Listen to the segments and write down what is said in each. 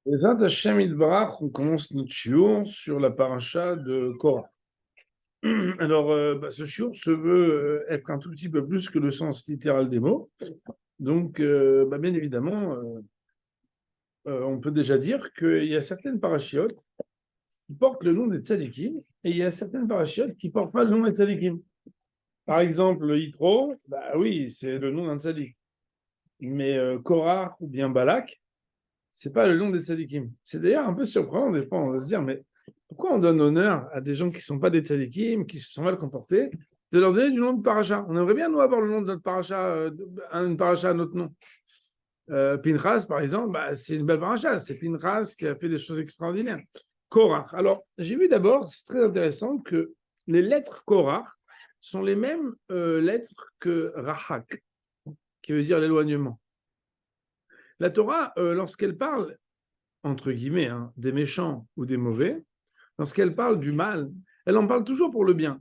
Les Hashem Yitbarach, on commence notre shiur sur la paracha de Korah. Alors, ce shiur se veut être un tout petit peu plus que le sens littéral des mots. Donc, bien évidemment, on peut déjà dire qu'il y a certaines parachiotes qui portent le nom des tzadikim et il y a certaines parachiotes qui ne portent pas le nom des tzadikim. Par exemple, le Yitro, oui, c'est le nom d'un tzadik. Mais Korah ou bien Balak, c'est pas le nom des tzadikim. C'est d'ailleurs un peu surprenant, des fois, on va se dire, mais pourquoi on donne honneur à des gens qui ne sont pas des tzadikim, qui se sont mal comportés, de leur donner du nom de paracha? On aimerait bien, nous, avoir le nom de notre paracha, une paracha à notre nom. Pinchas, par exemple, c'est une belle paracha. C'est Pinchas qui a fait des choses extraordinaires. Korach. Alors, j'ai vu d'abord, c'est très intéressant, que les lettres Korach sont les mêmes lettres que Rahak, qui veut dire l'éloignement. La Torah, lorsqu'elle parle, entre guillemets, hein, des méchants ou des mauvais, lorsqu'elle parle du mal, elle en parle toujours pour le bien.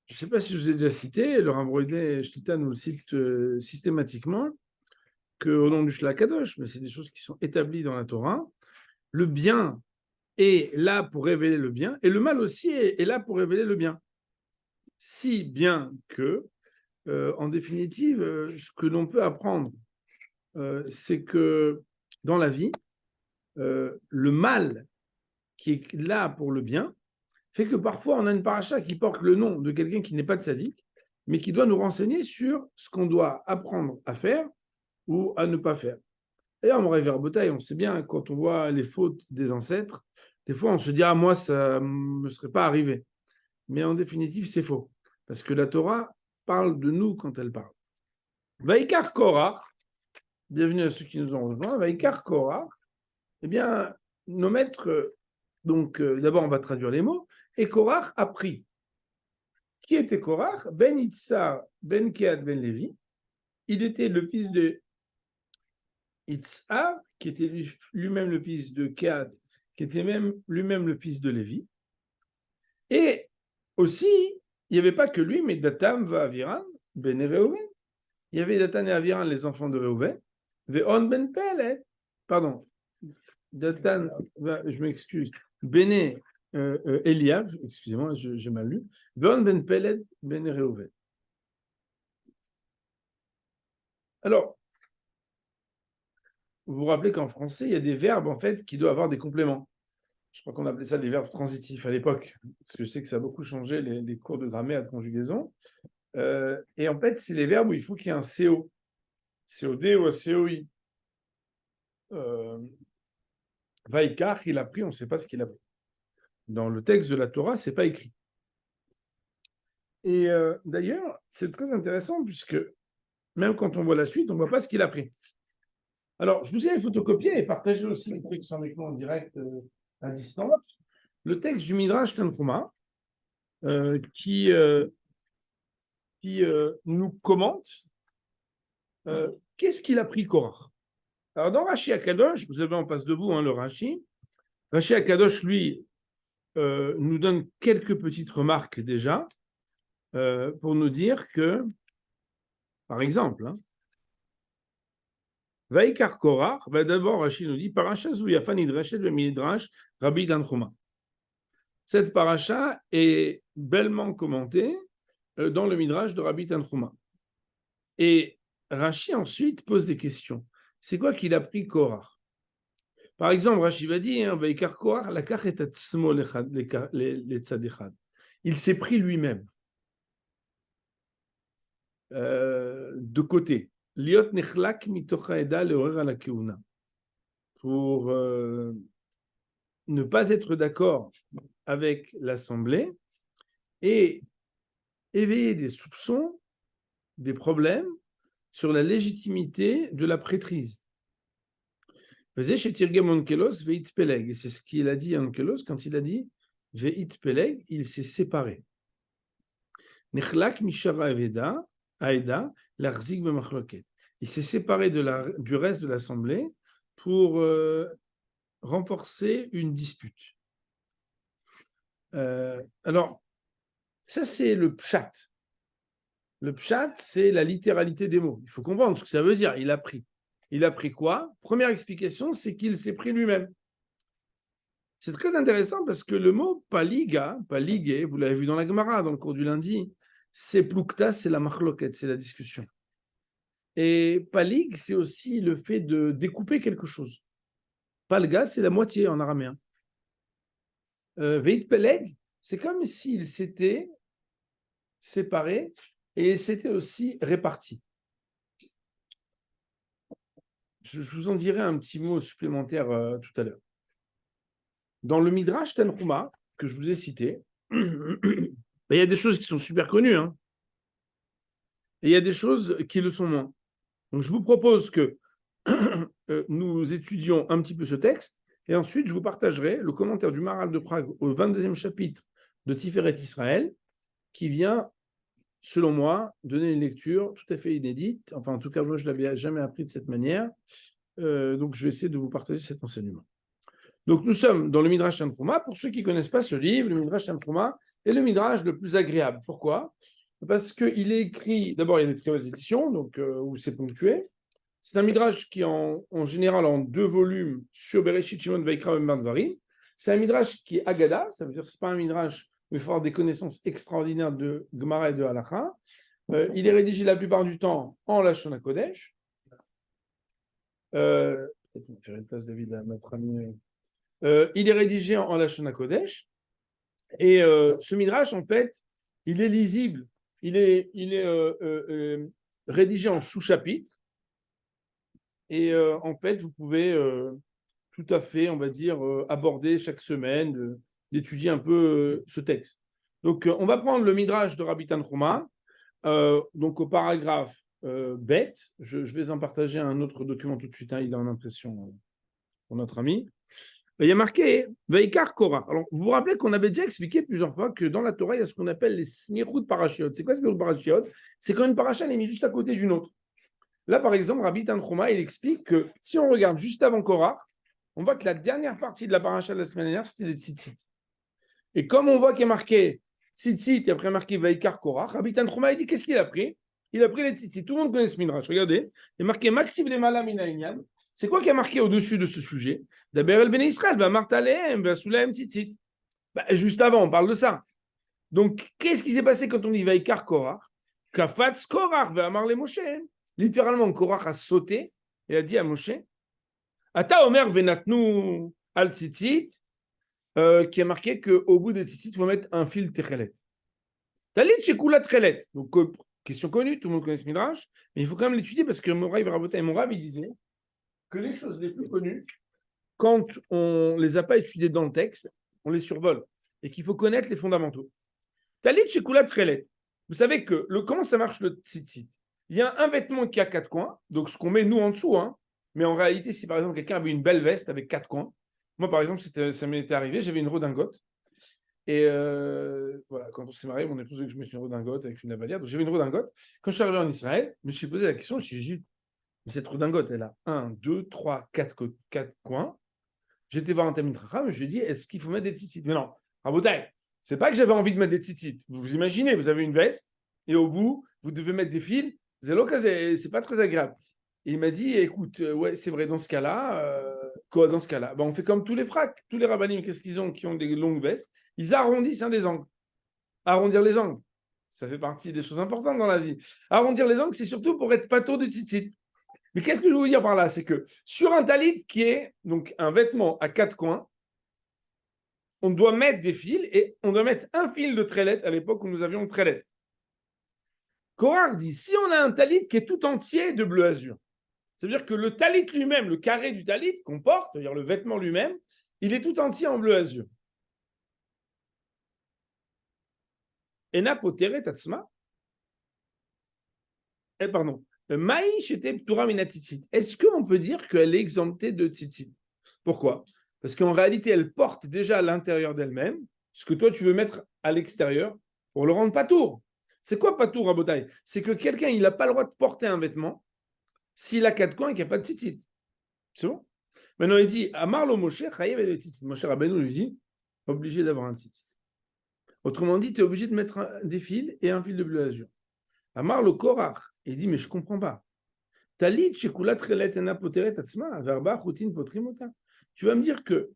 Je ne sais pas si je vous ai déjà cité, le Rav Shlita nous le cite systématiquement, qu'au nom du Shlakadosh, mais c'est des choses qui sont établies dans la Torah, le bien est là pour révéler le bien, et le mal aussi est là pour révéler le bien. Si bien que, en définitive, ce que l'on peut apprendre, c'est que dans la vie, le mal qui est là pour le bien, fait que parfois on a une paracha qui porte le nom de quelqu'un qui n'est pas de sadique, mais qui doit nous renseigner sur ce qu'on doit apprendre à faire ou à ne pas faire. D'ailleurs, mon révère Botaï, on sait bien, quand on voit les fautes des ancêtres, des fois on se dit, ah, moi, ça ne me serait pas arrivé. Mais en définitive, c'est faux. Parce que la Torah parle de nous quand elle parle. Vaikar Korah, bienvenue à ceux qui nous ont rejoints, Vaikar Korah, eh bien, nos maîtres, donc d'abord on va traduire les mots, et Korah a pris. Qui était Korah? Ben Itzar, Ben Kehat, Ben Lévi. Il était le fils de Itzar, qui était lui-même le fils de Kehat, qui était même lui-même le fils de Lévi. Et aussi, il n'y avait pas que lui, mais Datam va Aviran, Ben Reuven. Il y avait Datan et Aviran, les enfants de Reuven. Ve'on Ben Pelet. Pardon. Datan, je m'excuse. Bene Eliav, excusez-moi, j'ai mal lu. Ve'on Ben Pelet, Ben Reuven. Alors, vous vous rappelez qu'en français, il y a des verbes en fait qui doivent avoir des compléments. Je crois qu'on appelait ça des verbes transitifs à l'époque, parce que je sais que ça a beaucoup changé les cours de grammaire de conjugaison. Et en fait, c'est les verbes où il faut qu'il y ait un CO, COD ou un COI. Vaikar, il a pris, on ne sait pas ce qu'il a pris. Dans le texte de la Torah, ce n'est pas écrit. Et d'ailleurs, c'est très intéressant puisque même quand on voit la suite, on ne voit pas ce qu'il a pris. Alors, je vous ai photocopié et partagé aussi les textes avec nous en direct à distance. Le texte du Midrash Tanchuma, qui nous commente qu'est-ce qu'il a pris Korah. Alors, dans Rashi Akadosh, vous avez en face de vous le Rashi. Rashi Akadosh, lui, nous donne quelques petites remarques déjà pour nous dire que, par exemple, Vaikar Korah, d'abord Rashi nous dit Paracha Zouyafa Nidrashet Midrash Rabbi Tanchuma. Cette paracha est bellement commentée dans le Midrash de Rabbi Tanchuma. Et Rashi ensuite pose des questions. C'est quoi qu'il a pris Korah? Par exemple, Rashi va dire Vaikar Korah, la kach et atzmo le tzadechad. Il s'est pris lui-même de côté. Liot nechlak mitocha eda leorer ala keuna. Pour ne pas être d'accord avec l'Assemblée et éveiller des soupçons, des problèmes sur la légitimité de la prêtrise. C'est ce qu'il a dit à Onkelos quand il a dit Veit Peleg, il s'est séparé. Nechlak mishara aeda l'arzig b'machloket. Il s'est séparé du reste de l'Assemblée pour renforcer une dispute. Alors, ça c'est le pshat. Le pshat, c'est la littéralité des mots. Il faut comprendre ce que ça veut dire. Il a pris. Il a pris quoi? Première explication, c'est qu'il s'est pris lui-même. C'est très intéressant parce que le mot paliga, paligé, vous l'avez vu dans la Gemara, dans le cours du lundi, c'est plukta, c'est la machloket, c'est la discussion. Et palig, c'est aussi le fait de découper quelque chose. Palga, c'est la moitié en araméen. Veit peleg, c'est comme s'il s'était séparé et s'était aussi réparti. Je vous en dirai un petit mot supplémentaire tout à l'heure. Dans le Midrash Tanhuma, que je vous ai cité, il y a des choses qui sont super connues, hein, et il y a des choses qui le sont moins. Donc, je vous propose que nous étudions un petit peu ce texte, et ensuite, je vous partagerai le commentaire du Maharal de Prague au 22e chapitre de Tiferet Israël, qui vient, selon moi, donner une lecture tout à fait inédite. Enfin, en tout cas, moi, je ne l'avais jamais appris de cette manière. Donc, je vais essayer de vous partager cet enseignement. Donc, nous sommes dans le Midrash Tanhuma. Pour ceux qui ne connaissent pas ce livre, le Midrash Tanhuma est le Midrash le plus agréable. Pourquoi? Parce qu'il est écrit, d'abord, il y a des très belles éditions, donc, où c'est ponctué. C'est un Midrash qui est en général en 2 volumes sur Bereshit, Shimon, Vaikra et Dvarim. C'est un Midrash qui est Agada, ça veut dire que ce n'est pas un Midrash où il faut avoir des connaissances extraordinaires de Gemara et de Halakha. Il est rédigé la plupart du temps en Lashon HaKodesh. Peut-être qu'on va faire une place, David, à notre ami. Il est rédigé en Lashon HaKodesh. Et ce Midrash, en fait, il est lisible. Il est rédigé en sous-chapitres. Et en fait, vous pouvez tout à fait, on va dire, aborder chaque semaine, d'étudier un peu ce texte. Donc, on va prendre le Midrash de Rabbi Tanhuma, donc au paragraphe bête. Je vais en partager un autre document tout de suite, hein, il est en impression pour notre ami. Il y a marqué Veikar Korah. Alors, vous vous rappelez qu'on avait déjà expliqué plusieurs fois que dans la Torah, il y a ce qu'on appelle les smirout parashiot. C'est quoi smirout parashiot? C'est quand une paracha est mise juste à côté d'une autre. Là, par exemple, Rabbi Tanhuma, il explique que si on regarde juste avant Korah, on voit que la dernière partie de la paracha de la semaine dernière, c'était les tzitzit. Et comme on voit qu'il y a marqué tzitzit et après marqué Veikar Korah, Rabbi Tanhuma, il dit qu'est-ce qu'il a pris? Il a pris les tzitzit. Tout le monde connaît ce midrash. Regardez, il y a marqué Maktiv le Malamina Inyan. C'est quoi qui a marqué au-dessus de ce sujet? D'abord, el Ben Israël, va Martalem, va Soulaim tzitzit. Juste avant, on parle de ça. Donc, qu'est-ce qui s'est passé quand on dit Veikar Korah? Kafatz Korah, va Amar le Moshe. Littéralement, Korah a sauté et a dit à Moshe, Ata Omer venatnu al tzitzit, qui a marqué qu'au bout des tzitzit, il faut mettre un fil techelet. Talit shekula techelet. Donc, question connue, tout le monde connaît ce midrash, mais il faut quand même l'étudier parce que Morav Rabotai et Morav, il disait que les choses les plus connues, quand on ne les a pas étudiées dans le texte, on les survole et qu'il faut connaître les fondamentaux. Talit shekula techelet. Vous savez que comment ça marche le tzitzit? Il y a un vêtement qui a 4 coins, donc ce qu'on met nous en dessous, hein. Mais en réalité, si par exemple quelqu'un avait une belle veste avec 4 coins, moi par exemple, ça m'était arrivé, j'avais une redingote. Et voilà, quand on s'est marié, mon épouse voulait que je mette une redingote avec une lavalière. Donc j'avais une redingote. Quand je suis arrivé en Israël, je me suis posé la question, je me suis dit, cette redingote, elle a 1, 2, 3, 4 coins. J'étais voir un Talmid Chacham, je lui ai dit, est-ce qu'il faut mettre des tzitzit? Mais non, Rabotai, c'est pas que j'avais envie de mettre des tzitzit. Vous imaginez, vous avez une veste, et au bout, vous devez mettre des fils. C'est pas très agréable. Et il m'a dit, écoute, ouais, c'est vrai, dans ce cas-là, quoi, dans ce cas-là, on fait comme tous les fracs, tous les rabbinim, qu'est-ce qu'ils ont qui ont des longues vestes? Ils arrondissent des angles. Arrondir les angles, ça fait partie des choses importantes dans la vie. Arrondir les angles, c'est surtout pour être pâteau de tzitzit. Mais qu'est-ce que je veux vous dire par là? C'est que sur un talit qui est donc un vêtement à 4 coins, on doit mettre des fils et on doit mettre un fil de trélette à l'époque où nous avions une trélette. Korah dit, si on a un talit qui est tout entier de bleu azur, c'est-à-dire que le talit lui-même, le carré du talit qu'on porte, c'est-à-dire le vêtement lui-même, il est tout entier en bleu azur. Ena poteret tatsma. Pardon. Maïch était ptura mina tzitzit. Est-ce qu'on peut dire qu'elle est exemptée de tzitzit? Pourquoi? Parce qu'en réalité, elle porte déjà à l'intérieur d'elle-même ce que toi, tu veux mettre à l'extérieur pour le rendre patour. C'est quoi patour, Rabotai? C'est que quelqu'un, il n'a pas le droit de porter un vêtement s'il a 4 coins et qu'il n'y a pas de tzitzit. C'est bon? Maintenant, il dit, Amar lo Moshe, chayev el tzitzit. Moshe Rabbeinu lui dit, obligé d'avoir un tzitzit. Autrement dit, tu es obligé de mettre des fils et un fil de bleu azur. Amar lo Korach, il dit, mais je ne comprends pas. Talit shekulat chelet ena poteret atzma, verba chutin potrim ota. Tu vas me dire que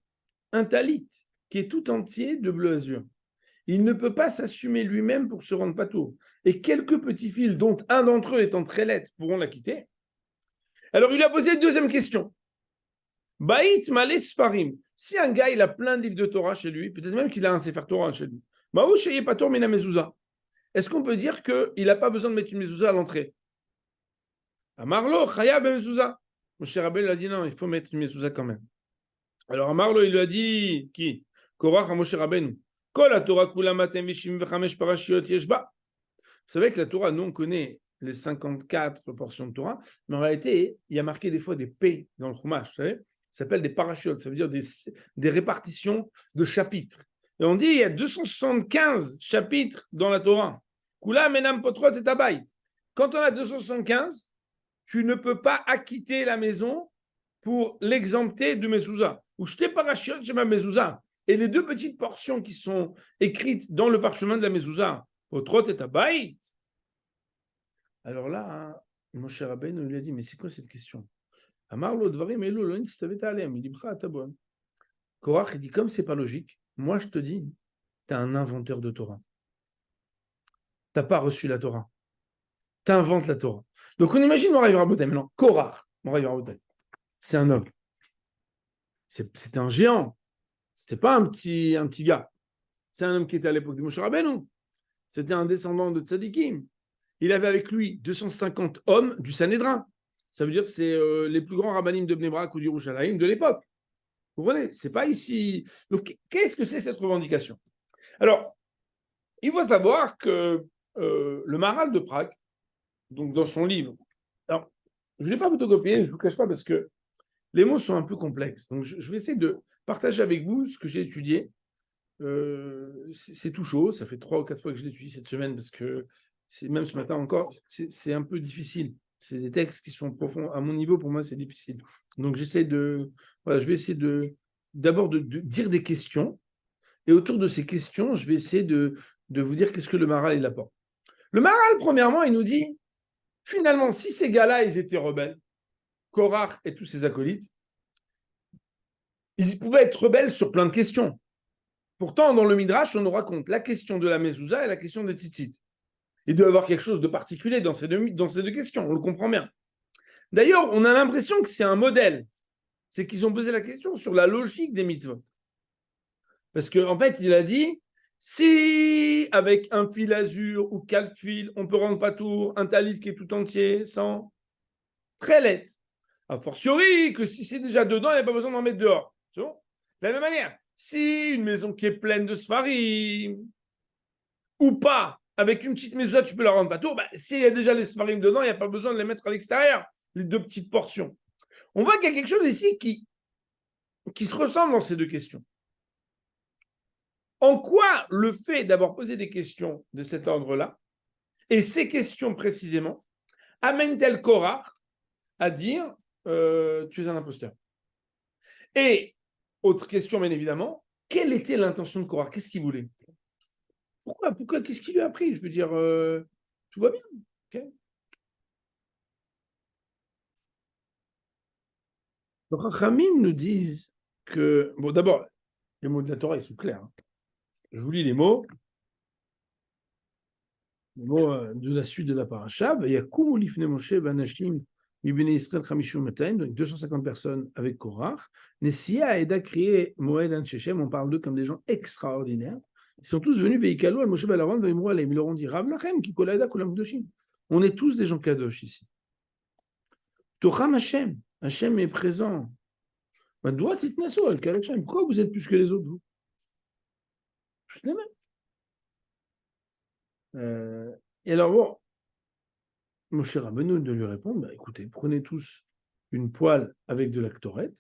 un talit qui est tout entier de bleu azur, il ne peut pas s'assumer lui-même pour se rendre patour. Et quelques petits fils, dont un d'entre eux étant très laid, pourront la quitter. Alors il lui a posé une deuxième question. Baït malé sfarim. Si un gars il a plein de livres de Torah chez lui, peut-être même qu'il a un Sefer Torah chez lui, est-ce qu'on peut dire qu'il n'a pas besoin de mettre une mezouza à l'entrée? Amarlo, Chayab mezouza. Moshe Rabbeinu lui a dit non, il faut mettre une mezouza quand même. Alors Amarlo, il lui a dit qui? Korach à Moshe Rabbeinu. Kol la Torah kula matem veshim vechamesh parashiot yeshba. Vous savez que la Torah, nous on connaît les 54 portions de Torah, mais en réalité, il y a marqué des fois des P dans le Chumash, vous savez? Ça s'appelle des parachutes, ça veut dire des répartitions de chapitres. Et on dit il y a 275 chapitres dans la Torah. Kula menam potrot et abayit. Quand on a 275, tu ne peux pas acquitter la maison pour l'exempter de mezouza. Ou je t'ai parachute chez ma mezouza. Et les deux petites portions qui sont écrites dans le parchemin de la mezouza, potrot et abayit. Alors là, Moshe Rabbeinu lui a dit, mais c'est quoi cette question? Amarlo dvarim elu lo nitztavet alem, libcha atabon. Korach, il dit, comme c'est pas logique, moi je te dis, tu es un inventeur de Torah. Tu n'as pas reçu la Torah. Tu inventes la Torah. Donc on imagine Moraï Rabotai. Maintenant, Korach, Moraï Rabotai, c'est un homme. C'était un géant. C'était pas un petit gars. C'est un homme qui était à l'époque de Moshe Rabbeinu. C'était un descendant de Tzadikim. Il avait avec lui 250 hommes du Sanhédrin. Ça veut dire que c'est les plus grands rabbinim de Bnei Brak ou d'Yerushalayim de l'époque. Vous comprenez? C'est pas ici. Donc, qu'est-ce que c'est cette revendication? Alors, il faut savoir que le Maharal de Prague, donc dans son livre, alors, je ne l'ai pas photocopié, je ne vous cache pas, parce que les mots sont un peu complexes. Donc, je vais essayer de partager avec vous ce que j'ai étudié. C'est tout chaud, ça fait 3 ou 4 fois que je l'étudie cette semaine, parce que même ce matin encore, c'est un peu difficile. C'est des textes qui sont profonds. À mon niveau, pour moi, c'est difficile. Donc, voilà, je vais essayer d'abord de dire des questions. Et autour de ces questions, je vais essayer de vous dire qu'est-ce que le Maharal il apporte. Le Maharal, premièrement, il nous dit, finalement, si ces gars-là, ils étaient rebelles, Korach et tous ses acolytes, ils pouvaient être rebelles sur plein de questions. Pourtant, dans le Midrash, on nous raconte la question de la mezouza et la question des tzitzit. Il doit y avoir quelque chose de particulier dans ces deux questions, on le comprend bien. D'ailleurs, on a l'impression que c'est un modèle. C'est qu'ils ont posé la question sur la logique des mitzvot. Parce qu'en fait, il a dit, si avec un fil azur ou 4 fils, on peut rendre patour un talit qui est tout entier, sans très laid. A fortiori que si c'est déjà dedans, il n'y a pas besoin d'en mettre dehors. C'est bon? De la même manière, si une maison qui est pleine de sfarim, ou pas, avec une petite maison, tu peux la rendre patour, s'il y a déjà les sfarim dedans, il n'y a pas besoin de les mettre à l'extérieur, les deux petites portions. On voit qu'il y a quelque chose ici qui se ressemble dans ces deux questions. En quoi le fait d'avoir posé des questions de cet ordre-là, et ces questions précisément, amène-t-elle Korach à dire tu es un imposteur? Et, autre question bien évidemment, quelle était l'intention de Korach? Qu'est-ce qu'il voulait? Pourquoi? Qu'est-ce qu'il lui a pris? Je veux dire, tout va bien. Okay. Donc, Rachamim nous disent que, bon, d'abord, les mots de la Torah, ils sont clairs. Hein. Je vous lis les mots de la suite de la paracha. Yakumu lifnei Moshe banashim mibnei Israël chamishum matain, donc 250 personnes avec Korach. Nessia Eda krié Moed an Shechem, on parle d'eux comme des gens extraordinaires. Ils sont tous venus veikalu al Moshe balaron veimru aleim. Ils leur ont dit Rav lachem ki kol ha'eda kulam kedoshim. On est tous des gens kadosh ici. Tocham Hashem, Hashem est présent. Pourquoi vous êtes plus que les autres, vous? Tous les mêmes. Et alors, bon, Moshe Rabbeinu de lui répondre, écoutez, prenez tous une poêle avec de la ktorette.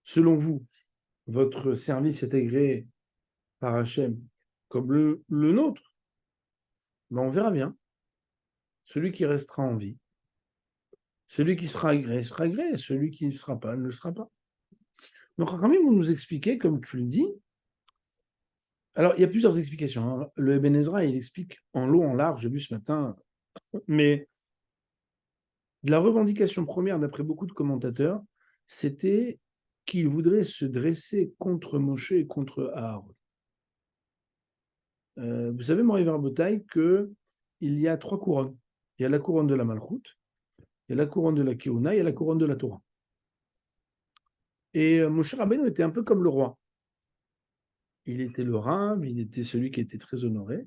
Selon vous, votre service est agréé par Hachem comme le nôtre. On verra bien. Celui qui restera en vie, celui qui sera agréé, celui qui ne sera pas, ne le sera pas. Donc, quand même, vous nous expliquez, comme tu le dis, alors, il y a plusieurs explications. Hein. Le Eben Ezra, il explique en long, en large, j'ai vu ce matin, mais La revendication première, d'après beaucoup de commentateurs, c'était qu'il voudrait se dresser contre Moshe et contre Aaron. Vous savez, Mori Verbotaï, qu'il y a 3 couronnes. Il y a la couronne de la Malchoute, il y a la couronne de la Keuna, il y a la couronne de la Torah. Et Moshe Rabbeinu était un peu comme le roi. Il était le Rav, il était celui qui était très honoré.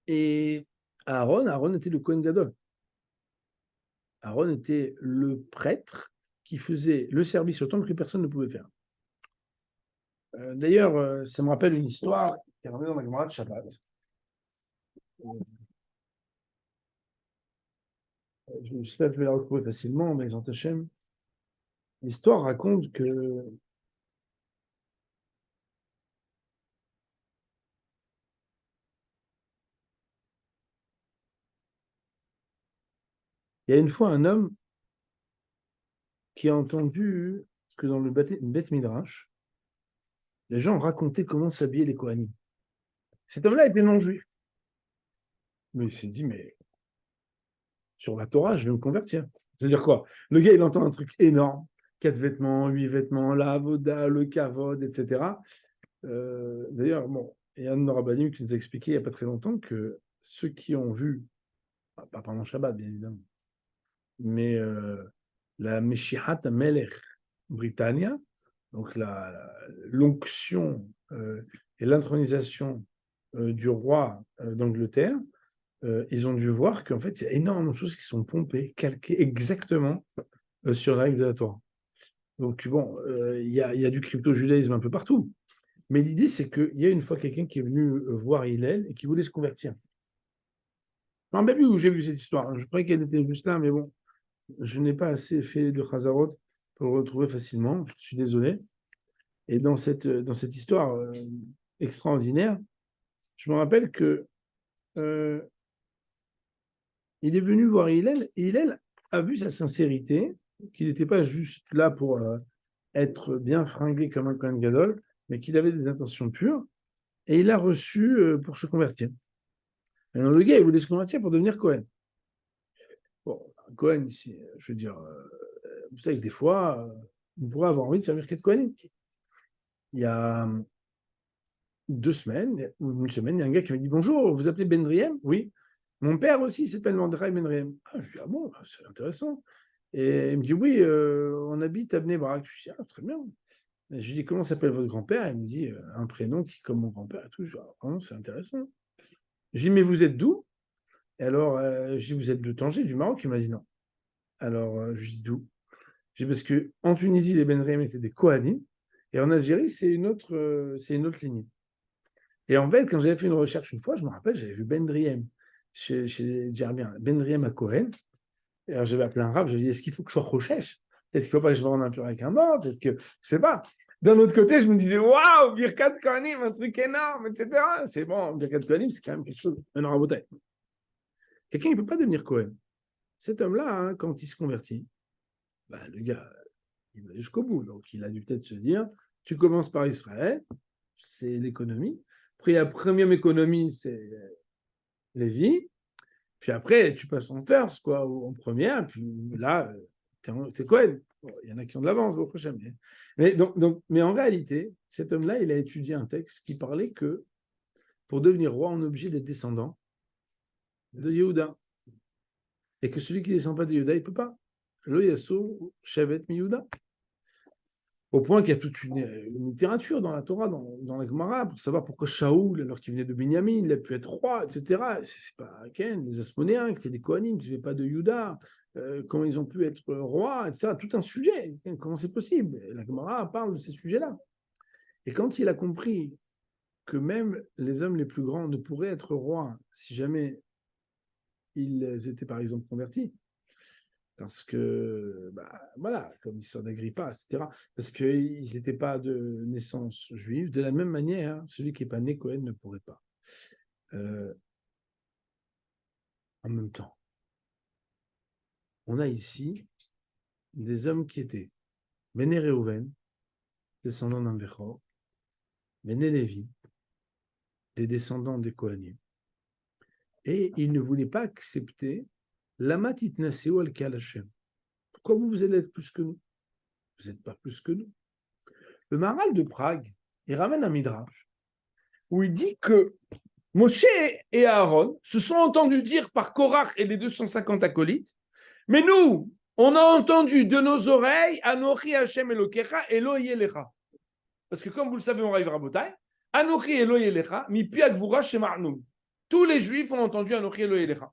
Et Aaron était le Kohen Gadol. Aaron était le prêtre qui faisait le service autant que personne ne pouvait faire. D'ailleurs, ça me rappelle une histoire qui est revenue dans la Gemara de Shabbat. J'espère que je vais la retrouver facilement, mais Hashem. L'histoire raconte que il y a une fois un homme qui a entendu que dans le Beth Midrash, les gens racontaient comment s'habiller les Kohanim. Cet homme-là était non-juif. Mais il s'est dit, mais sur la Torah, je vais me convertir. C'est-à-dire quoi? Le gars, il entend un truc énorme. 4 vêtements, 8 vêtements, la avoda, le kavod, etc. D'ailleurs, bon, il y a un de nos rabbinim qui nous a expliqué il n'y a pas très longtemps que ceux qui ont vu, pas pendant Shabbat, bien évidemment, mais la Meshihat Melech Britannia, donc l'onction et l'intronisation du roi d'Angleterre, ils ont dû voir qu'en fait, il y a énormément de choses qui sont pompées, calquées exactement sur la règle de la Torah. Donc, bon, il y a du crypto-judaïsme un peu partout. Mais l'idée, c'est qu'il y a une fois quelqu'un qui est venu voir Hillel et qui voulait se convertir. Je ne sais même plus où j'ai vu cette histoire. Je croyais qu'elle était juste là, mais bon, je n'ai pas assez fait de Chazarot pour le retrouver facilement. Je suis désolé. Et dans cette histoire extraordinaire, je me rappelle que il est venu voir Hillel et Hillel a vu sa sincérité, qu'il n'était pas juste là pour être bien fringué comme un Kohen Gadol, mais qu'il avait des intentions pures, et il l'a reçu pour se convertir. Et donc, le gars, il voulait se convertir pour devenir Kohen. Bon, un Kohen, je veux dire, vous savez que des fois, on pourrait avoir envie de faire Birkat Kohanim. Il y a 2 semaines, ou une semaine, il y a un gars qui m'a dit bonjour, vous appelez Bendriem? Oui. Mon père aussi s'appelle Mordechai Bendriem. Ah, je dis ah bon, c'est intéressant. Et il me dit oui, on habite à Bnei Brak. Je dis ah, très bien. Et je lui dis comment s'appelle votre grand-père? Il me dit un prénom qui est comme mon grand-père et tout. Je dis ah, vraiment, c'est intéressant. Je dis mais vous êtes d'où? Et alors, je dis vous êtes de Tanger, du Maroc? Il m'a dit non. Alors, je lui dis d'où? Je dis parce qu'en Tunisie, les Bendriem étaient des Kohanim, et en Algérie, c'est une autre lignée. Et en fait, quand j'avais fait une recherche une fois, je me rappelle, j'avais vu Bendriem chez Djerbien, Bendriem à Cohen. Et alors, j'avais appelé un rab, je lui ai dit, est-ce qu'il faut que je sois Rochèche? Peut-être qu'il ne faut pas que je me rende impur avec un mort, peut-être que, je ne sais pas. D'un autre côté, je me disais, waouh, Birkat Kohanim, un truc énorme, etc. C'est bon, Birkat Kohanim, c'est quand même quelque chose. Mais non, à quelqu'un, il ne peut pas devenir Cohen. Cet homme-là, hein, quand il se convertit, bah, le gars, il va aller jusqu'au bout. Donc, il a dû peut-être se dire, tu commences par Israël, c'est l'économie. Après, la première économie, c'est Lévi. Puis après, tu passes en first, quoi, ou en première. Puis là, t'es Cohen. Bon, il y en a qui ont de l'avance, au prochain. Mais en réalité, cet homme-là, il a étudié un texte qui parlait que pour devenir roi, on est obligé d'être descendant de Yehuda. Et que celui qui ne descend pas de Yehuda, il ne peut pas. Lo yasso shevet mi Yehuda. Au point qu'il y a toute une littérature dans la Torah, dans la Gemara, pour savoir pourquoi Shaoul, alors qu'il venait de Binyamin, il a pu être roi, etc. C'est pas Ken, les Asmonéens, qui étaient des Kohanim, qui ne vivaient pas de Juda, comment ils ont pu être rois, etc. Tout un sujet. Comment c'est possible? La Gemara parle de ces sujets-là. Et quand il a compris que même les hommes les plus grands ne pourraient être rois si jamais ils étaient par exemple convertis, parce que, bah, voilà, comme l'histoire d'Agrippa, etc., parce qu'ils n'étaient pas de naissance juive. De la même manière, hein, celui qui n'est pas né Cohen ne pourrait pas. En même temps, on a ici des hommes qui étaient Béné Réhouven, descendants d'un Bechor, Béné Lévi, des descendants des Kohanim, et ils ne voulaient pas accepter Lama titnaseu al kal Hashem. Pourquoi vous allez être plus que nous? Vous n'êtes pas plus que nous. Le Maharal de Prague, il ramène un midrash où il dit que Moshe et Aaron se sont entendus dire par Korach et les 250 acolytes, mais nous, on a entendu de nos oreilles Anochi Hashem Elokecha Elo Yelecha. Parce que comme vous le savez, on arrive à Rabotai, Anochi Elo Yelecha, mi pi agvura shemarnum. Tous les juifs ont entendu Anochi Elo Yelecha.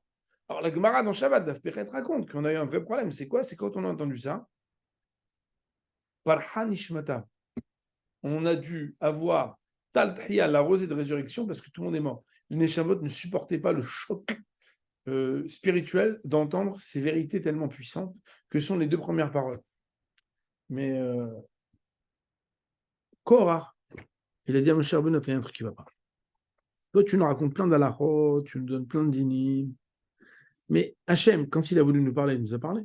Alors la Gemara dans Shabbat Daf Pechet raconte qu'on a eu un vrai problème. C'est quoi? C'est quand on a entendu ça. Parha Nishmata. On a dû avoir Tal Tchia, la rosée de résurrection, parce que tout le monde est mort. Les Neshamot ne supportaient pas le choc spirituel d'entendre ces vérités tellement puissantes que sont les deux premières paroles. Mais Korah, il a dit à Moshe Rabbeinu, il y a un truc qui ne va pas. Toi, tu nous racontes plein d'alachot, tu nous donnes plein de dinim. Mais Hachem, quand il a voulu nous parler, il nous a parlé.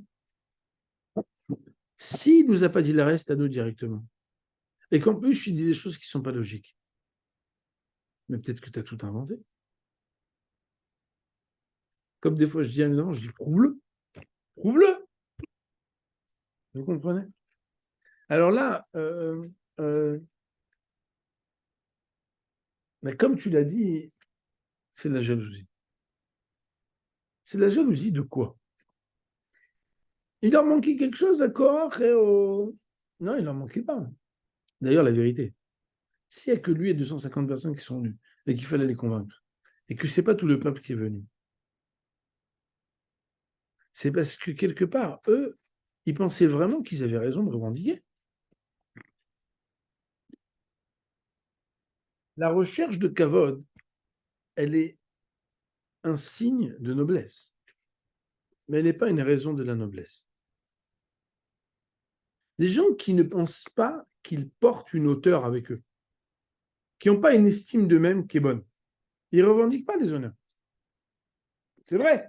S'il ne nous a pas dit le reste, à nous directement. Et qu'en plus, il dit des choses qui ne sont pas logiques. Mais peut-être que tu as tout inventé. Comme des fois, je dis à mes enfants, je dis, prouve-le. Prouve-le. Vous comprenez? Alors là, mais comme tu l'as dit, c'est de la jalousie. C'est de la jalousie de quoi? Il leur manquait quelque chose à Korach et au... Non, il leur manquait pas. D'ailleurs, la vérité, s'il n'y a que lui et 250 personnes qui sont venues et qu'il fallait les convaincre, et que ce n'est pas tout le peuple qui est venu, c'est parce que quelque part, eux, ils pensaient vraiment qu'ils avaient raison de revendiquer. La recherche de Kavod, elle est un signe de noblesse, mais elle n'est pas une raison de la noblesse. Des gens qui ne pensent pas qu'ils portent une hauteur avec eux, qui n'ont pas une estime d'eux-mêmes qui est bonne, ils ne revendiquent pas les honneurs. C'est vrai.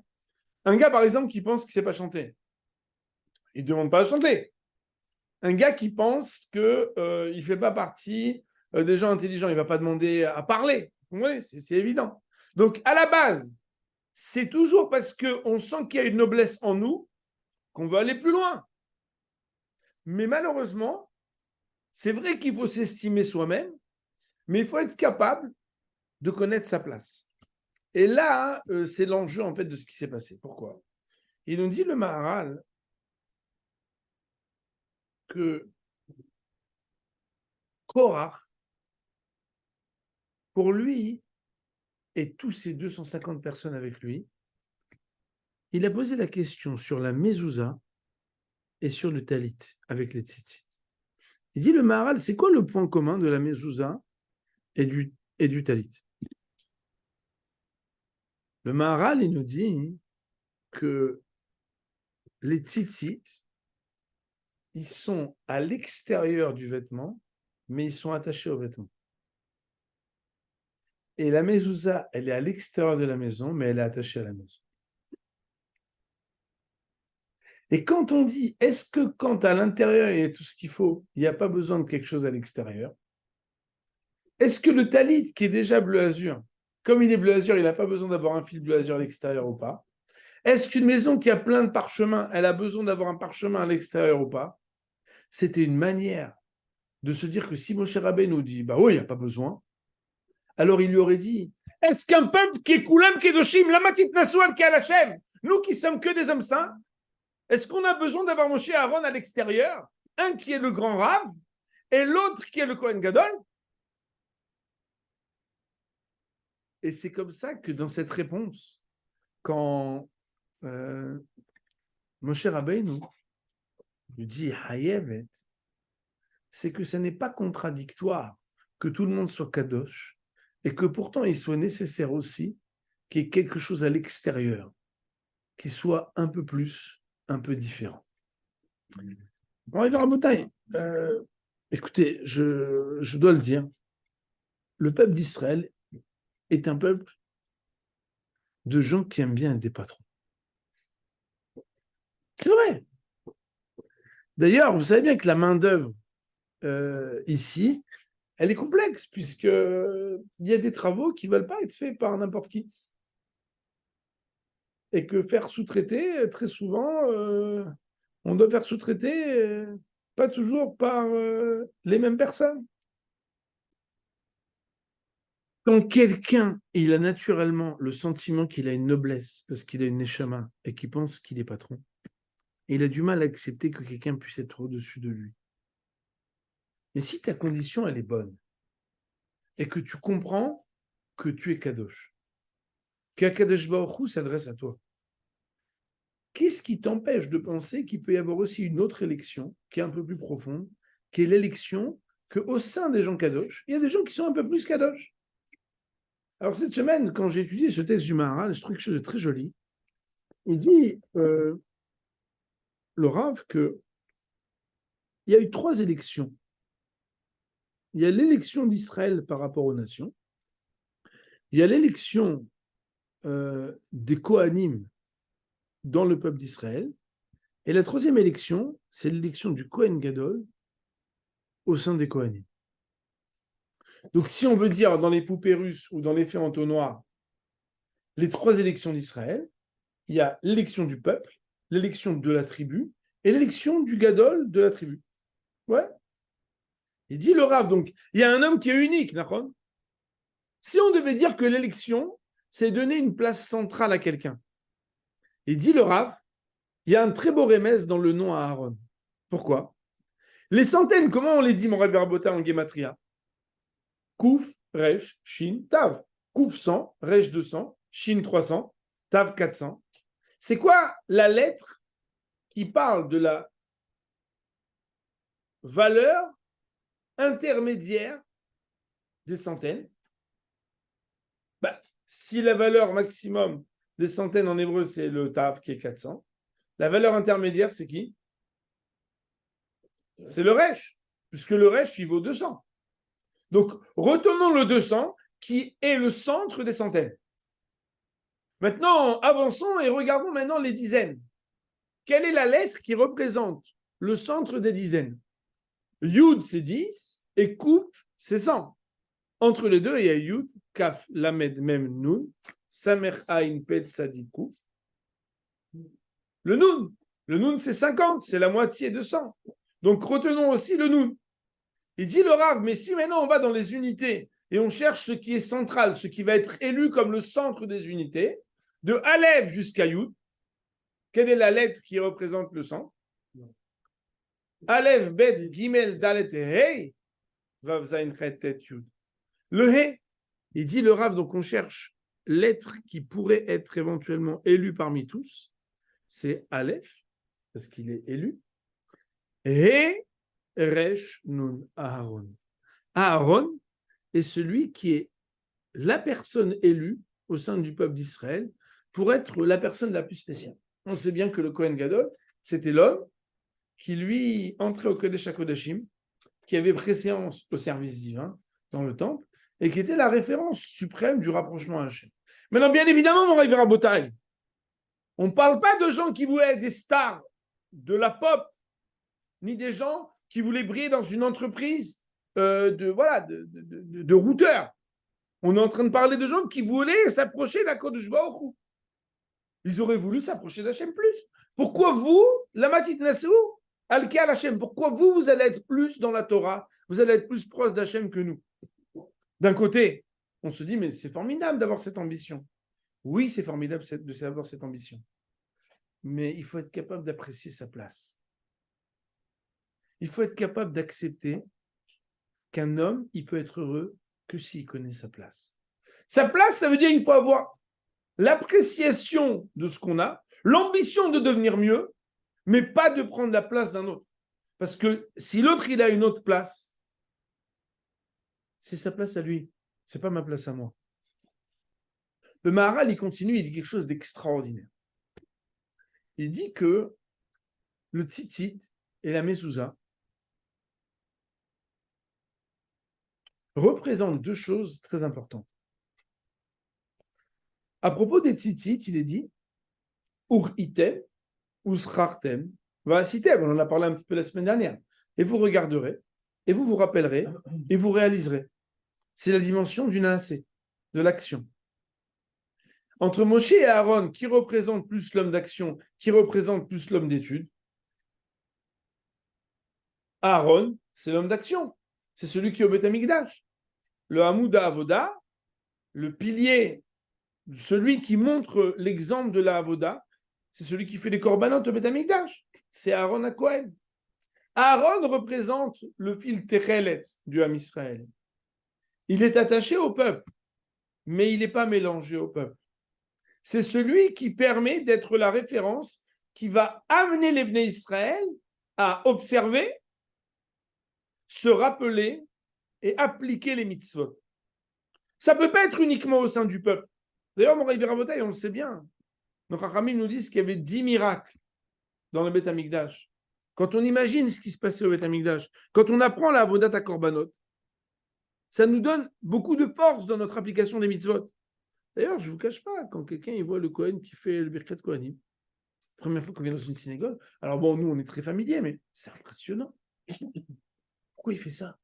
Un gars, par exemple, qui pense qu'il ne sait pas chanter, il ne demande pas à chanter. Un gars qui pense qu'il ne fait pas partie des gens intelligents, il ne va pas demander à parler. Oui, c'est évident. Donc, à la base, c'est toujours parce qu'on sent qu'il y a une noblesse en nous qu'on veut aller plus loin. Mais malheureusement, c'est vrai qu'il faut s'estimer soi-même, mais il faut être capable de connaître sa place. Et là, c'est l'enjeu en fait de ce qui s'est passé. Pourquoi? Il nous dit le Maharal que Korach, pour lui, et tous ces 250 personnes avec lui, il a posé la question sur la mezouza et sur le talit avec les tzitzit. Il dit le Maharal, c'est quoi le point commun de la mezouza et du talit? Le Maharal, il nous dit que les tzitzit, ils sont à l'extérieur du vêtement, mais ils sont attachés au vêtement. Et la mezouza, elle est à l'extérieur de la maison, mais elle est attachée à la maison. Et quand on dit, est-ce que quand à l'intérieur il y a tout ce qu'il faut, il n'y a pas besoin de quelque chose à l'extérieur? Est-ce que le talit, qui est déjà bleu azur, comme il est bleu azur, il n'a pas besoin d'avoir un fil bleu azur à l'extérieur ou pas? Est-ce qu'une maison qui a plein de parchemins, elle a besoin d'avoir un parchemin à l'extérieur ou pas? C'était une manière de se dire que si Moshe Rabbeinu nous dit, bah oui, il n'y a pas besoin, alors il lui aurait dit, est-ce qu'un peuple qui est Koulam Kedoshim, la matit Nasual qui est à Hachem, nous qui sommes que des hommes saints, est-ce qu'on a besoin d'avoir Moshe et Aaron à l'extérieur, un qui est le grand Rav et l'autre qui est le Kohen Gadol? Et c'est comme ça que dans cette réponse, quand Moshe Rabbeinu lui dit Hayevet, c'est que ce n'est pas contradictoire que tout le monde soit Kadosh et que pourtant il soit nécessaire aussi qu'il y ait quelque chose à l'extérieur qui soit un peu plus, un peu différent. Bon, il va raboter. Écoutez, je dois le dire, le peuple d'Israël est un peuple de gens qui aiment bien être des patrons. C'est vrai. D'ailleurs, vous savez bien que la main-d'œuvre ici, elle est complexe, puisqu'il y a des travaux qui ne veulent pas être faits par n'importe qui. et que faire sous-traiter, très souvent, on doit faire sous-traiter pas toujours par les mêmes personnes. Quand quelqu'un, il a naturellement le sentiment qu'il a une noblesse, parce qu'il a une neshama, et qu'il pense qu'il est patron, il a du mal à accepter que quelqu'un puisse être au-dessus de lui. Mais si ta condition, elle est bonne, et que tu comprends que tu es Kadosh, qu'Akadosh Baruch Hu s'adresse à toi, qu'est-ce qui t'empêche de penser qu'il peut y avoir aussi une autre élection, qui est un peu plus profonde, qui est l'élection qu'au sein des gens Kadosh, il y a des gens qui sont un peu plus Kadosh. Alors cette semaine, quand j'ai étudié ce texte du Maharal, je trouve quelque chose de très joli. Il dit, le Rav, qu'il y a eu 3 élections. Il y a l'élection d'Israël par rapport aux nations. Il y a l'élection des Kohanim dans le peuple d'Israël. Et la 3e élection, c'est l'élection du Kohen Gadol au sein des Kohanim. Donc, si on veut dire dans les poupées russes ou dans les faits entonnoirs, les 3 élections d'Israël, il y a l'élection du peuple, l'élection de la tribu et l'élection du Gadol de la tribu. Ouais. Il dit le Rav, donc, il y a un homme qui est unique, Nachon. Si on devait dire que l'élection, c'est donner une place centrale à quelqu'un, il dit le Rav, il y a un très beau remèze dans le nom à Aaron. Pourquoi? Les centaines, comment on les dit, mon Rabbi Rabota, en Gematria? Kouf, Resh, Shin, Tav. Kouf 100, Resh 200, Shin 300, Tav 400. C'est quoi la lettre qui parle de la valeur intermédiaire des centaines? Si la valeur maximum des centaines en hébreu, c'est le Tav qui est 400, la valeur intermédiaire, c'est qui? C'est le Resh, puisque le Resh, il vaut 200. Donc, retenons le 200 qui est le centre des centaines. Maintenant, avançons et regardons maintenant les dizaines. Quelle est la lettre qui représente le centre des dizaines? Yud, c'est 10 et Kouf, c'est 100. Entre les deux, il y a Yud, Kaf, Lamed, Mem, Nun, Samer, Ain, Pet, Tzadik, Kouf. Le Nun, c'est 50, c'est la moitié de 100. Donc, retenons aussi le Nun. Il dit le Rav, mais si maintenant on va dans les unités et on cherche ce qui est central, ce qui va être élu comme le centre des unités, de Aleph jusqu'à Yud, quelle est la lettre qui représente le centre? Aleph, Bet, Gimel, Dalet et Hey, Vav, Zain, Chet, Tet, Yud. Le Hey, il dit le Rav, donc on cherche l'être qui pourrait être éventuellement élu parmi tous, c'est Aleph, parce qu'il est élu, et Resh, Nun, Aharon. Aharon est celui qui est la personne élue au sein du peuple d'Israël pour être la personne la plus spéciale. On sait bien que le Kohen Gadol, c'était l'homme qui, lui, entrait au Kodesh HaKodashim, qui avait préséance au service divin dans le temple, et qui était la référence suprême du rapprochement à Hachem. Maintenant, bien évidemment, mon Rabbi Rabotai, on ne parle pas de gens qui voulaient être des stars de la pop, ni des gens qui voulaient briller dans une entreprise de routeurs. On est en train de parler de gens qui voulaient s'approcher de la Kodesh Baruch Hu. Ils auraient voulu s'approcher d'Hachem plus. Pourquoi vous, la Matit Nassou, Al-Kal Hachem, pourquoi vous allez être plus dans la Torah, vous allez être plus proche d'Hachem que nous? D'un côté, on se dit, mais c'est formidable d'avoir cette ambition. Oui, c'est formidable d'avoir cette ambition. Mais il faut être capable d'apprécier sa place. Il faut être capable d'accepter qu'un homme, il peut être heureux que s'il connaît sa place. Sa place, ça veut dire qu'il faut avoir l'appréciation de ce qu'on a, l'ambition de devenir mieux, mais pas de prendre la place d'un autre. Parce que si l'autre, il a une autre place, c'est sa place à lui, c'est pas ma place à moi. Le Maharal, il continue, il dit quelque chose d'extraordinaire. Il dit que le tzitzit et la mezouza représentent 2 choses très importantes. À propos des tzitzit, il est dit Ur item, usrartem, va'asitem, on en a parlé un petit peu la semaine dernière. Et vous regarderez, et vous vous rappellerez, et vous réaliserez. C'est la dimension du naasé, de l'action. Entre Moshe et Aaron, qui représente plus l'homme d'action, qui représente plus l'homme d'étude? Aaron, c'est l'homme d'action. C'est celui qui est au Beth Amikdash. Le Hamouda Avoda, le pilier, celui qui montre l'exemple de la Avoda, c'est celui qui fait les korbanot au Beth Amikdash. C'est Aaron à Cohen. Aaron représente le fil Techelet du Ham Israël. Il est attaché au peuple, mais il n'est pas mélangé au peuple. C'est celui qui permet d'être la référence qui va amener les Bnei Israël à observer, se rappeler et appliquer les mitzvot. Ça ne peut pas être uniquement au sein du peuple. D'ailleurs, Moraï Veravotaï, on le sait bien. Nos Chachamim nous disent qu'il y avait 10 miracles dans le Beth Amikdash. Quand on imagine ce qui se passait au Beth Amikdash, quand on apprend la Avodat à Korbanot, ça nous donne beaucoup de force dans notre application des mitzvot. D'ailleurs, je ne vous cache pas, quand quelqu'un il voit le Kohen qui fait le Birkat Kohanim, première fois qu'on vient dans une synagogue, alors bon, nous on est très familiers, mais c'est impressionnant. Pourquoi il fait ça?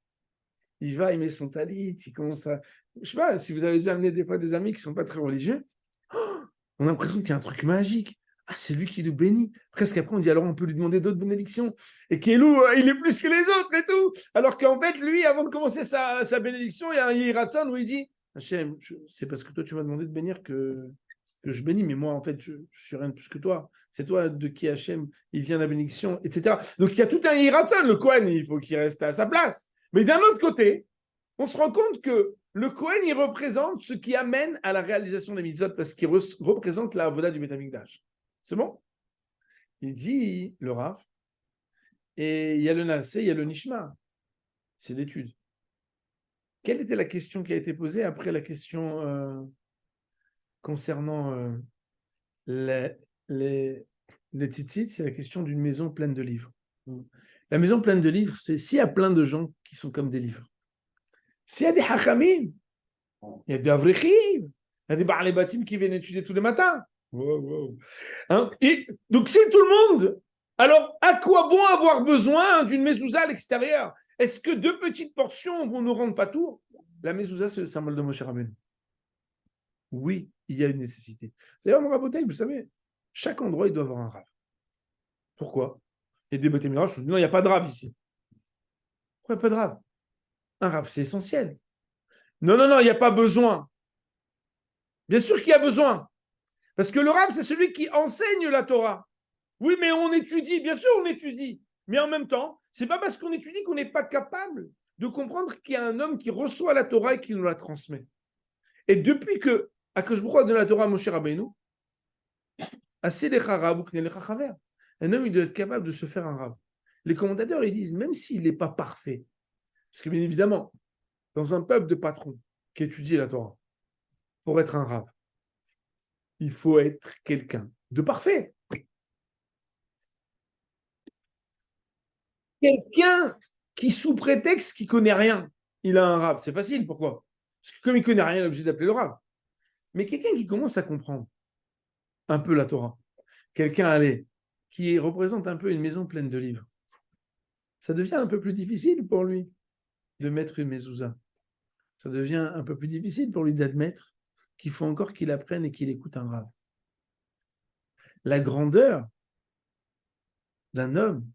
Il va, il met son talit, il commence à... Je ne sais pas, si vous avez déjà amené des fois des amis qui ne sont pas très religieux, on a l'impression qu'il y a un truc magique. Ah, c'est lui qui nous bénit. Presque après, on dit alors on peut lui demander d'autres bénédictions. Et Kélou, il est plus que les autres et tout. Alors qu'en fait, lui, avant de commencer sa bénédiction, il y a un Yiratson où il dit Hachem, c'est parce que toi, tu m'as demandé de bénir que je bénis, mais moi, en fait, je suis rien de plus que toi. C'est toi de qui Hachem, il vient la bénédiction, etc. Donc, il y a tout un Yiratson. Le Kohen, il faut qu'il reste à sa place. Mais d'un autre côté, on se rend compte que le Kohen, il représente ce qui amène à la réalisation des mitzvot parce qu'il représente la avoda du Beth Amikdash. C'est bon? Il dit le Rav, et il y a le Nasé, il y a le Nishma. C'est l'étude. Quelle était la question qui a été posée après la question concernant les tzitzit? C'est la question d'une maison pleine de livres. La maison pleine de livres, c'est s'il y a plein de gens qui sont comme des livres. S'il y a des hachamim, il y a des avrichim, il y a des Baal Batim qui viennent étudier tous les matins. Wow. Hein? Et donc, c'est tout le monde. Alors, à quoi bon avoir besoin d'une mezouza à l'extérieur? Est-ce que deux petites portions vont nous rendre pas tour? La mezouza, c'est le symbole de Moshe Rabbeinu. Oui, il y a une nécessité. D'ailleurs, mon rabotaï, vous savez, chaque endroit, il doit avoir un rave. Pourquoi? Il y a des bêtes mirages, je dis non, il n'y a pas de rave ici. Pourquoi il n'y a pas de rave? Un rave, c'est essentiel. Non, il n'y a pas besoin. Bien sûr qu'il y a besoin. Parce que le rave, c'est celui qui enseigne la Torah. Oui, mais on étudie, bien sûr on étudie. Mais en même temps, c'est pas parce qu'on étudie qu'on n'est pas capable de comprendre qu'il y a un homme qui reçoit la Torah et qui nous la transmet. Et depuis que Akadosh Baruch Hu a donné la Torah à Moshe Rabbeinu, un homme il doit être capable de se faire un rave. Les commentateurs ils disent, même s'il n'est pas parfait, parce que bien évidemment, dans un peuple de patrons qui étudie la Torah, pour être un rave, il faut être quelqu'un de parfait. Quelqu'un qui, sous prétexte qu'il ne connaît rien, il a un rave. C'est facile, pourquoi? Parce que comme il ne connaît rien, il est obligé d'appeler le rave. Mais quelqu'un qui commence à comprendre un peu la Torah, quelqu'un, allez, qui représente un peu une maison pleine de livres, ça devient un peu plus difficile pour lui de mettre une mezouza. Ça devient un peu plus difficile pour lui d'admettre qu'il faut encore qu'il apprenne et qu'il écoute un rave. La grandeur d'un homme,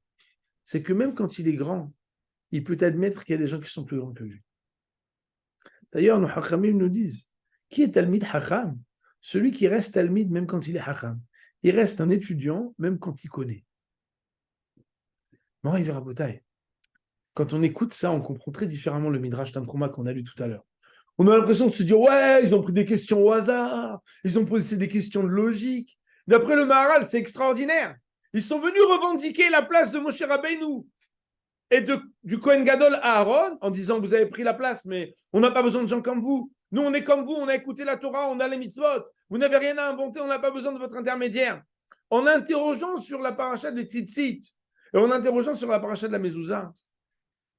c'est que même quand il est grand, il peut admettre qu'il y a des gens qui sont plus grands que lui. D'ailleurs, nos hachamim nous disent, qui est Talmid Hacham? Celui qui reste Talmid même quand il est Hacham. Il reste un étudiant même quand il connaît. Bon, il verra Botaï. Quand on écoute ça, on comprend très différemment le Midrash Tanchuma qu'on a lu tout à l'heure. On a l'impression de se dire, ouais, ils ont pris des questions au hasard, ils ont posé des questions de logique. D'après le Maharal, c'est extraordinaire. Ils sont venus revendiquer la place de Moshe Rabbeinu et du Kohen Gadol à Aaron en disant, vous avez pris la place, mais on n'a pas besoin de gens comme vous. Nous, on est comme vous, on a écouté la Torah, on a les mitzvot. Vous n'avez rien à inventer, on n'a pas besoin de votre intermédiaire. En interrogeant sur la paracha des Tzitzit et en interrogeant sur la paracha de la Mezouza,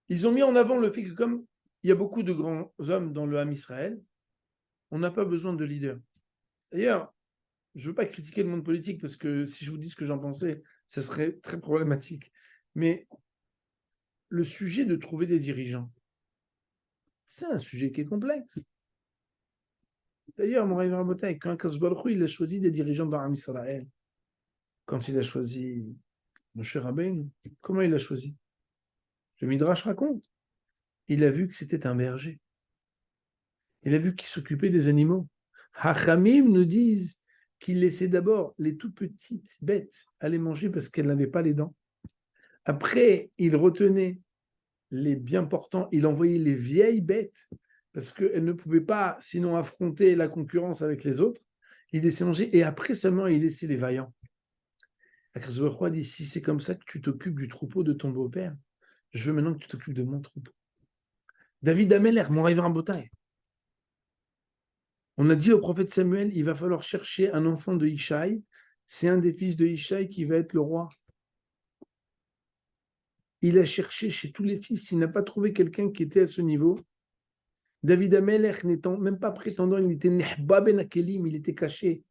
ils ont mis en avant le fait que comme il y a beaucoup de grands hommes dans le Ham Israël, on n'a pas besoin de leaders. D'ailleurs, je ne veux pas critiquer le monde politique parce que si je vous dis ce que j'en pensais, ce serait très problématique. Mais le sujet de trouver des dirigeants, c'est un sujet qui est complexe. D'ailleurs, mon Rav Rabotai, quand Akadosh Baruch Hu, il a choisi des dirigeants dans Am Israël, quand il a choisi Moshe Rabbeinu, comment il a choisi? Le Midrash raconte. Il a vu que c'était un berger. Il a vu qu'il s'occupait des animaux. Hachamim nous disent qu'il laissait d'abord les tout petites bêtes aller manger parce qu'elles n'avaient pas les dents. Après, il retenait les bien portants, il envoyait les vieilles bêtes parce qu'elles ne pouvaient pas sinon affronter la concurrence avec les autres. Il laissait manger et après seulement il laissait les vaillants. Akadosh Baruch Hu dit, si c'est comme ça que tu t'occupes du troupeau de ton beau-père, je veux maintenant que tu t'occupes de mon troupeau. David Ameller, mon Rav Rabotai. On a dit au prophète Samuel, il va falloir chercher un enfant de Ishaï. C'est un des fils de Ishaï qui va être le roi. Il a cherché chez tous les fils, il n'a pas trouvé quelqu'un qui était à ce niveau. David Ameller, n'étant même pas prétendant, il était Nehba ben Akelim, il était caché.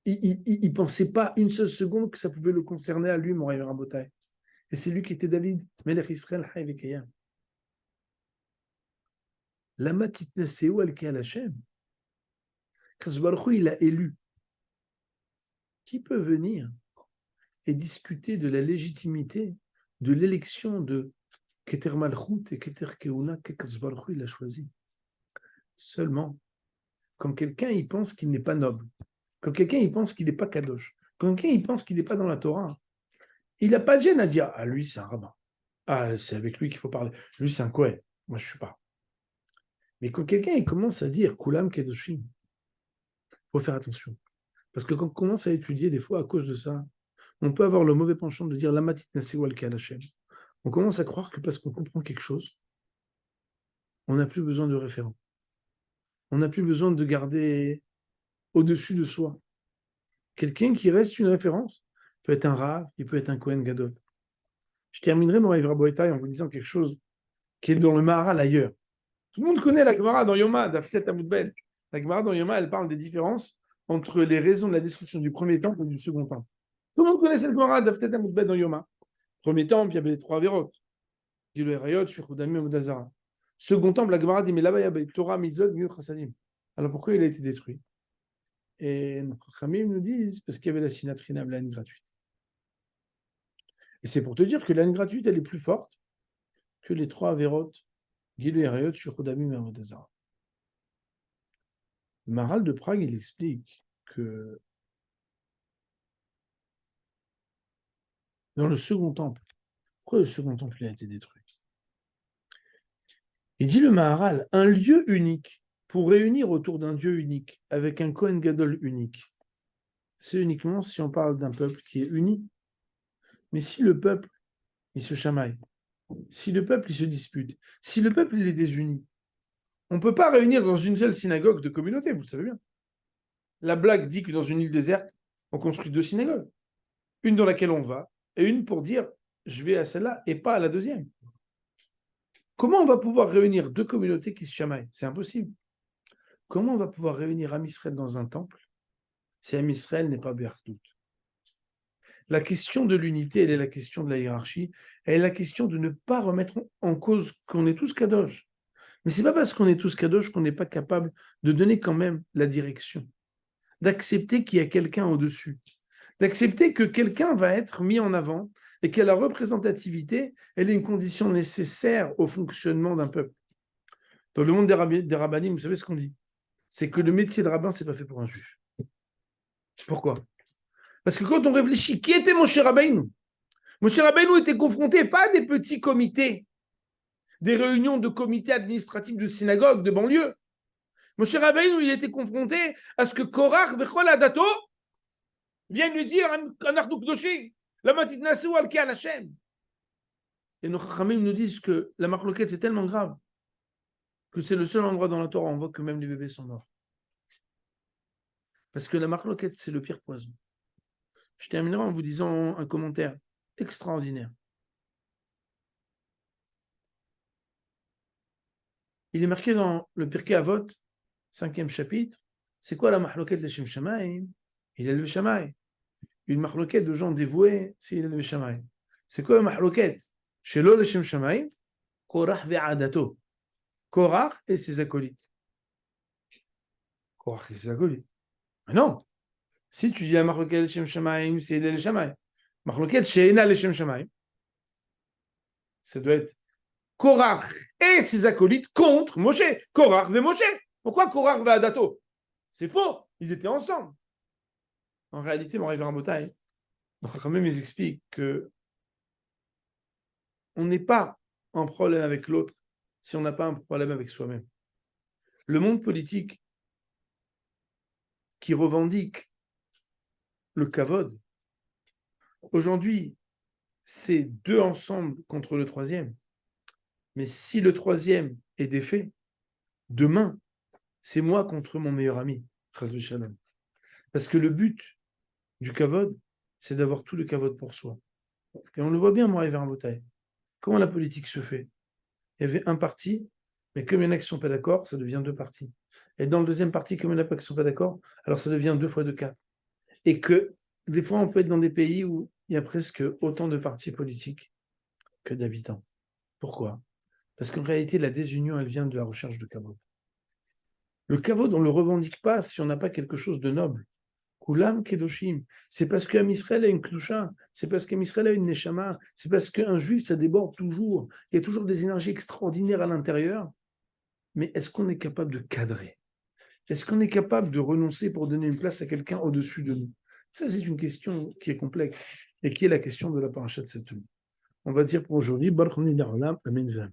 Il ne pensait pas une seule seconde que ça pouvait le concerner à lui, mon Rav Rabotai. Et c'est lui qui était David, Melech Israël, Haï Vekayam. Lama titnaseu al Ke'al Hashem. Akadosh Baruch Hu, il a élu. Qui peut venir et discuter de la légitimité de l'élection de Keter Malchut et Keter Keuna qu'Akadosh Baruch Hu il a choisi? Seulement, quand quelqu'un il pense qu'il n'est pas noble, quand quelqu'un il pense qu'il n'est pas kadosh, quand quelqu'un il pense qu'il n'est pas dans la Torah, il n'a pas de gêne à dire ah lui c'est un rabbin, ah c'est avec lui qu'il faut parler, lui c'est un Kohen, moi je ne suis pas. Mais quand quelqu'un il commence à dire Kulam Kedoshim, il faut faire attention. Parce que quand on commence à étudier, des fois, à cause de ça, on peut avoir le mauvais penchant de dire Lama titnaseu al Ke'al Hashem. On commence à croire que parce qu'on comprend quelque chose, on n'a plus besoin de référent. On n'a plus besoin de garder au-dessus de soi. Quelqu'un qui reste une référence peut être un Rav, il peut être un Kohen Gadol. Je terminerai mon Rav Rabotai en vous disant quelque chose qui est dans le Maharal ailleurs. Tout le monde connaît la Gemara dans Yoma, d'Aftet Amoudben. La Gemara dans Yoma, elle parle des différences entre les raisons de la destruction du premier temple et du second temple. Tout le monde connaît cette Gemara d'Aftet Amoudben dans Yoma. Premier temple, il y avait les trois Averot. Gilou Erayot, Shvichudami, Amoudazara. Second temple, la Gemara dit, mais là-bas, il y avait Torah, Mitzvot, Miut, Chassadim. Alors pourquoi il a été détruit? Et nos Chachamim nous disent, parce qu'il y avait la sinatrina, la haine gratuite. Et c'est pour te dire que la haine gratuite, elle est plus forte que les trois Averot, Gilou Erayot, Shvichudami, Amoudazara. Le Maharal de Prague, il explique que dans le second temple, pourquoi le second temple a été détruit? Il dit le Maharal, un lieu unique pour réunir autour d'un Dieu unique, avec un Kohen Gadol unique, c'est uniquement si on parle d'un peuple qui est uni. Mais si le peuple, il se chamaille, si le peuple, il se dispute, si le peuple, il est désuni, on ne peut pas réunir dans une seule synagogue de communauté, vous le savez bien. La blague dit que dans une île déserte, on construit deux synagogues. Une dans laquelle on va, et une pour dire, je vais à celle-là et pas à la deuxième. Comment on va pouvoir réunir deux communautés qui se chamaillent? C'est impossible. Comment on va pouvoir réunir Am Israël dans un temple si Am Israël n'est pas Berdout? La question de l'unité, elle est la question de la hiérarchie, elle est la question de ne pas remettre en cause qu'on est tous kadosh. Mais ce n'est pas parce qu'on est tous kadosh qu'on n'est pas capable de donner quand même la direction, d'accepter qu'il y a quelqu'un au-dessus, d'accepter que quelqu'un va être mis en avant et que la représentativité, elle est une condition nécessaire au fonctionnement d'un peuple. Dans le monde des rabbinim, vous savez ce qu'on dit? C'est que le métier de rabbin, ce n'est pas fait pour un juif. Pourquoi? Parce que quand on réfléchit, qui était Moshe Rabbeinu? Moshe Rabbeinu était confronté pas à des petits comités, des réunions de comités administratifs de synagogues, de banlieue. Moshe Rabbeinu, il était confronté à ce que Korach vechol adato vienne lui dire Anachnu Kdoshim, lama titnaseu al Ke'al Hashem. Et nos Chachamim nous disent que la marloquette, c'est tellement grave que c'est le seul endroit dans la Torah où on voit que même les bébés sont morts. Parce que la marloquette, c'est le pire poison. Je terminerai en vous disant un commentaire extraordinaire. Il est marqué dans le Pirkei Avot, 5e chapitre, c'est quoi la mahloket de Shem Shamaim? Il est le Shamaim. Une mahloket de gens dévoués, c'est il est le Shamaim. C'est quoi la mahloket? Chez l'eau de Shem Shamaim, Korach ve'adato. Korach et ses acolytes. Korach, c'est acolyte. Mais non. Si tu dis à Machloket Leshem Shamaim, c'est les Shamaim. Machloket Sheina Leshem Shamaim. Ça doit être Korach et ses acolytes contre Moshe. Korach et Moshe. Pourquoi Korach va à Dato? C'est faux. Ils étaient ensemble. En réalité, mon révérend Botaï, quand même, ils expliquent que on n'est pas en problème avec l'autre si on n'a pas un problème avec soi-même. Le monde politique qui revendique le kavod, aujourd'hui, c'est deux ensemble contre le troisième. Mais si le troisième est défait, demain, c'est moi contre mon meilleur ami. Parce que le but du kavod, c'est d'avoir tout le kavod pour soi. Et on le voit bien, moi, vers Botaï. Comment la politique se fait? Il y avait un parti, mais comme il y en a qui ne sont pas d'accord, ça devient deux partis. Et dans le deuxième parti, comme il y en a pas qui ne sont pas d'accord, alors ça devient 2 fois 2, 4. Et que des fois, on peut être dans des pays où il y a presque autant de partis politiques que d'habitants. Pourquoi? Parce qu'en réalité, la désunion, elle vient de la recherche de kavod. Le kavod, on ne le revendique pas si on n'a pas quelque chose de noble. Kulam kedoshim. C'est parce qu'un Israël a une kdusha, c'est parce qu'un Israël a une neshama, c'est parce qu'un juif, ça déborde toujours. Il y a toujours des énergies extraordinaires à l'intérieur. Mais est-ce qu'on est capable de cadrer? Est-ce qu'on est capable de renoncer pour donner une place à quelqu'un au-dessus de nous? Ça, c'est une question qui est complexe et qui est la question de la paracha de cette nuit. On va dire pour aujourd'hui, Baruch Olam, Amen.